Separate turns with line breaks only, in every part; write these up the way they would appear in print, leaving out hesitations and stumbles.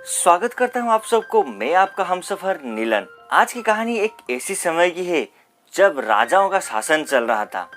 स्वागत करता हूं आप सबको। मैं आपका हमसफर नीलन। आज की कहानी एक ऐसी समय की है जब राजाओं का शासन चल रहा था।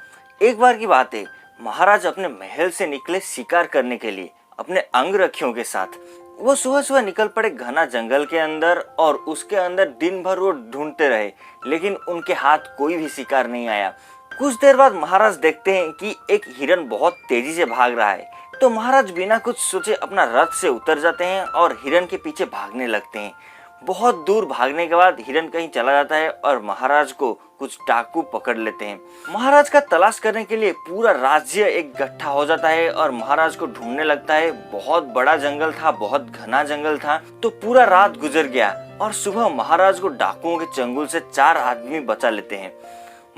एक बार की बात है, महाराज अपने महल से निकले शिकार करने के लिए अपने अंगरक्षियों के साथ। वो सुबह सुबह निकल पड़े घना जंगल के अंदर और उसके अंदर दिन भर वो ढूंढते रहे, लेकिन उनके हाथ कोई भी शिकार नहीं आया। कुछ देर बाद महाराज देखते हैं कि एक हिरन बहुत तेजी से भाग रहा है। तो महाराज बिना कुछ सोचे अपना रथ से उतर जाते हैं और हिरन के पीछे भागने लगते हैं। बहुत दूर भागने के बाद हिरन कहीं चला जाता है और महाराज को कुछ डाकू पकड़ लेते हैं। महाराज का तलाश करने के लिए पूरा राज्य इकट्ठा हो जाता है और महाराज को ढूंढने लगता है। बहुत बड़ा जंगल था, बहुत घना जंगल था। तो पूरा रात गुजर गया और सुबह महाराज को डाकुओं के चंगुल से 4 आदमी बचा लेते हैं।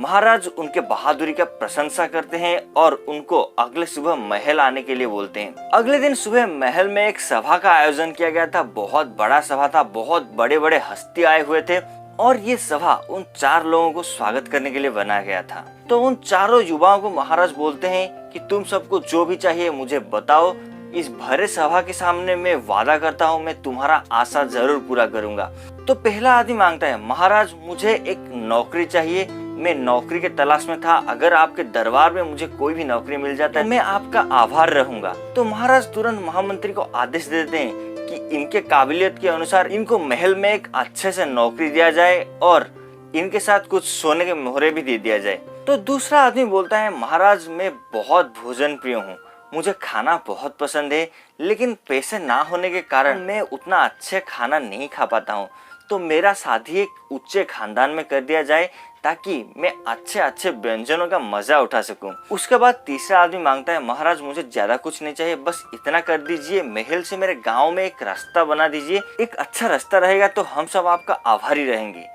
महाराज उनके बहादुरी का प्रशंसा करते हैं और उनको अगले सुबह महल आने के लिए बोलते हैं। अगले दिन सुबह महल में एक सभा का आयोजन किया गया था। बहुत बड़ा सभा था, बहुत बड़े बड़े हस्ती आए हुए थे और ये सभा उन 4 लोगों को स्वागत करने के लिए बनाया गया था। तो उन चारों युवाओं को महाराज बोलते हैं कि तुम सबको जो भी चाहिए मुझे बताओ। इस भरे सभा के सामने मैं वादा करता हूँ मैं तुम्हारा आशा जरूर पूरा करूंगा। तो पहला आदमी मांगता है, महाराज मुझे एक नौकरी चाहिए, मैं नौकरी के तलाश में था। अगर आपके दरबार में मुझे कोई भी नौकरी मिल जाता है तो मैं आपका आभार रहूंगा। तो महाराज तुरंत महामंत्री को आदेश देते हैं कि इनके काबिलियत के अनुसार इनको महल में एक अच्छे से नौकरी दिया जाए और इनके साथ कुछ सोने के मोहरे भी दे दिया जाए। तो दूसरा आदमी बोलता है, महाराज मैं बहुत भोजन प्रिय हूँ, मुझे खाना बहुत पसंद है, लेकिन पैसे ना होने के कारण मैं उतना अच्छे खाना नहीं खा पाता हूँ। तो मेरा शादी एक उच्च खानदान में कर दिया जाए ताकि मैं अच्छे अच्छे व्यंजनों का मजा उठा सकूं। उसके बाद तीसरा आदमी मांगता है, महाराज मुझे ज्यादा कुछ नहीं चाहिए, बस इतना कर दीजिए, महल से मेरे गांव में एक रास्ता बना दीजिए। एक अच्छा रास्ता रहेगा तो हम सब आपका आभारी रहेंगे।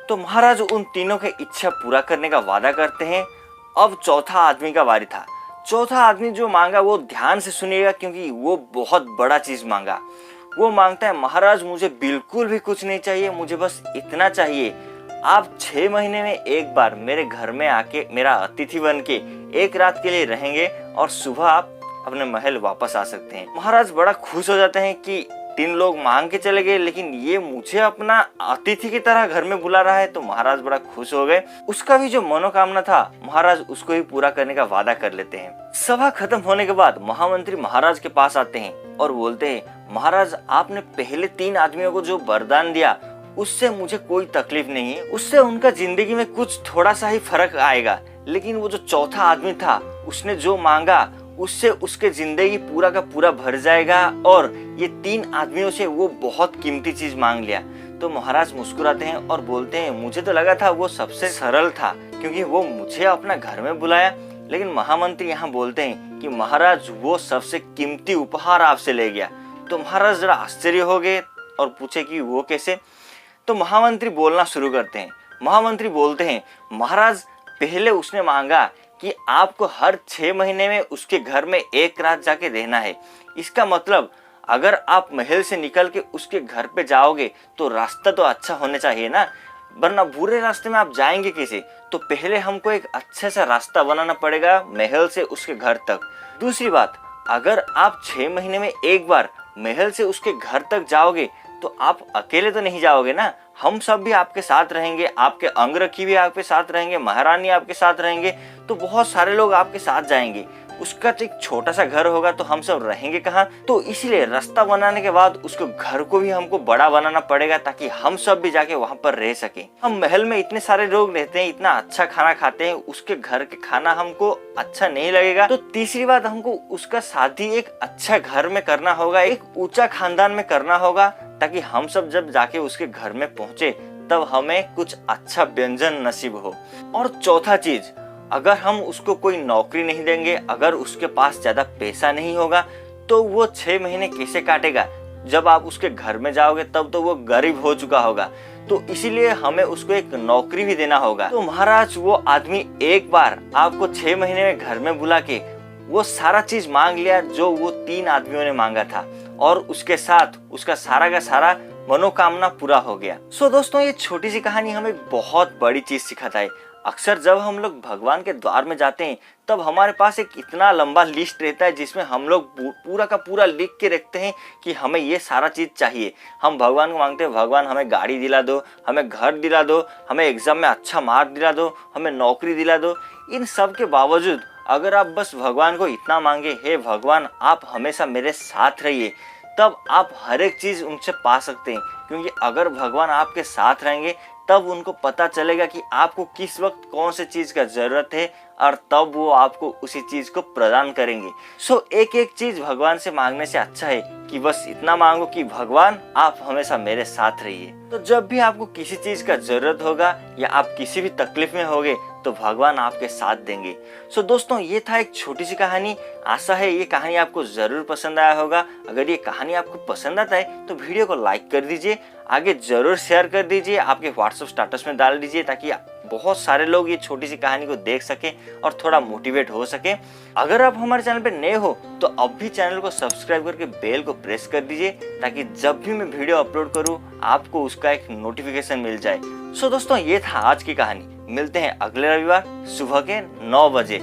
तो महाराज उन तीनों की इच्छा पूरा करने का वादा करते हैं। अब चौथा आदमी का बारी था। चौथा आदमी जो मांगा वो ध्यान से सुनिएगा क्योंकि वो बहुत बड़ा चीज मांगा। वो मांगता है, महाराज मुझे बिल्कुल भी कुछ नहीं चाहिए, मुझे बस इतना चाहिए, आप 6 महीने में एक बार मेरे घर में आके मेरा अतिथि बन के 1 रात के लिए रहेंगे और सुबह आप अपने महल वापस आ सकते हैं। महाराज बड़ा खुश हो जाते हैं कि 3 लोग मांग के चले गए लेकिन ये मुझे अपना अतिथि की तरह घर में बुला रहा है। तो महाराज बड़ा खुश हो गए। उसका भी जो मनोकामना था महाराज उसको भी पूरा करने का वादा कर लेते हैं। सभा खत्म होने के बाद महामंत्री महाराज के पास आते हैं और बोलते हैं, महाराज आपने पहले 3 आदमियों को जो वरदान दिया उससे मुझे कोई तकलीफ नहीं है, उससे उनका जिंदगी में कुछ थोड़ा सा ही फर्क आएगा, लेकिन वो जो चौथा आदमी था उसने जो मांगा उससे उसके जिंदगी पूरा का पूरा भर जाएगा और ये 3 आदमियों से वो बहुत कीमती चीज मांग लिया। तो महाराज मुस्कुराते हैं और बोलते हैं, मुझे तो लगा था वो सबसे सरल था क्योंकि वो मुझे अपना घर में बुलाया, लेकिन महामंत्री यहाँ बोलते हैं कि महाराज वो सबसे कीमती उपहार आपसे ले गया। तो महाराज जरा आश्चर्य हो गए और पूछे कि वो कैसे। तो महामंत्री बोलना शुरू करते हैं। महामंत्री बोलते हैं, महाराज पहले उसने मांगा कि आपको हर 6 महीने में उसके घर में 1 रात जाके रहना है। इसका मतलब अगर आप महल से निकल के उसके घर पे जाओगे तो रास्ता तो अच्छा होना चाहिए ना, वरना बुरे रास्ते में आप जाएंगे कैसे। तो पहले हमको एक अच्छे सा रास्ता बनाना पड़ेगा महल से उसके घर तक। दूसरी बात, अगर आप 6 महीने में एक बार महल से उसके घर तक जाओगे तो आप अकेले तो नहीं जाओगे ना, हम सब भी आपके साथ रहेंगे, आपके अंगरक्षी भी आपके साथ रहेंगे, महारानी आपके साथ रहेंगे, तो बहुत सारे लोग आपके साथ जाएंगे। उसका तो एक छोटा सा घर होगा तो हम सब रहेंगे कहाँ। तो इसलिए रास्ता बनाने के बाद उसको घर को भी हमको बड़ा बनाना पड़ेगा ताकि हम सब भी जाके वहाँ पर रह सके। हम महल में इतने सारे लोग रहते हैं, इतना अच्छा खाना खाते हैं, उसके घर के खाना हमको अच्छा नहीं लगेगा। तो तीसरी बात, हमको उसका शादी एक अच्छा घर में करना होगा, एक ऊंचा खानदान में करना होगा ताकि हम सब जब जाके उसके घर में पहुंचे तब हमें कुछ अच्छा व्यंजन नसीब हो। और चौथा चीज, अगर हम उसको कोई नौकरी नहीं देंगे, अगर उसके पास ज्यादा पैसा नहीं होगा तो वो 6 महीने कैसे काटेगा। जब आप उसके घर में जाओगे तब तो वो गरीब हो चुका होगा। तो इसीलिए हमें उसको एक नौकरी भी देना होगा। तो महाराज वो आदमी एक बार आपको 6 महीने में घर में बुला के वो सारा चीज मांग लिया जो वो 3 आदमियों ने मांगा था और उसके साथ उसका सारा का सारा मनोकामना पूरा हो गया। सो दोस्तों, ये छोटी सी कहानी हमें बहुत बड़ी चीज सिखाता है। अक्सर जब हम लोग भगवान के द्वार में जाते हैं तब हमारे पास एक इतना लंबा लिस्ट रहता है जिसमें हम लोग पूरा का पूरा लिख के रखते हैं कि हमें ये सारा चीज़ चाहिए। हम भगवान को मांगते हैं, भगवान हमें गाड़ी दिला दो, हमें घर दिला दो, हमें एग्ज़ाम में अच्छा मार्क दिला दो, हमें नौकरी दिला दो। इन सब के बावजूद अगर आप बस भगवान को इतना मांगे, हे भगवान आप हमेशा मेरे साथ रहिए, तब आप हर एक चीज़ उनसे पा सकते हैं। क्योंकि अगर भगवान आपके साथ रहेंगे तब उनको पता चलेगा कि आपको किस वक्त कौन सी चीज़ का ज़रूरत है और तब वो आपको उसी चीज़ को प्रदान करेंगे। एक एक चीज़ भगवान से मांगने से अच्छा है कि बस इतना मांगो कि भगवान आप हमेशा मेरे साथ रहिए। तो जब भी आपको किसी चीज़ का ज़रूरत होगा या आप किसी भी तकलीफ में होगे तो भगवान आपके साथ देंगे। दोस्तों, ये था एक छोटी सी कहानी। आशा है ये कहानी आपको ज़रूर पसंद आया होगा। अगर ये कहानी आपको पसंद आता है तो वीडियो को लाइक कर दीजिए, आगे ज़रूर शेयर कर दीजिए, आपके व्हाट्सएप स्टेटस में डाल दीजिए ताकि बहुत सारे लोग ये छोटी सी कहानी को देख सके और थोड़ा मोटिवेट हो सके। अगर आप हमारे चैनल पे नए हो तो अब भी चैनल को सब्सक्राइब करके बेल को प्रेस कर दीजिए ताकि जब भी मैं वीडियो अपलोड करूँ आपको उसका एक नोटिफिकेशन मिल जाए। दोस्तों, ये था आज की कहानी। मिलते हैं अगले रविवार सुबह के 9 बजे।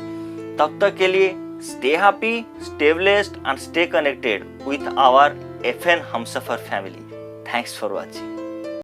तब तक के लिए stay happy, stay blessed and stay connected with our FN Humsafar family. Thanks for watching.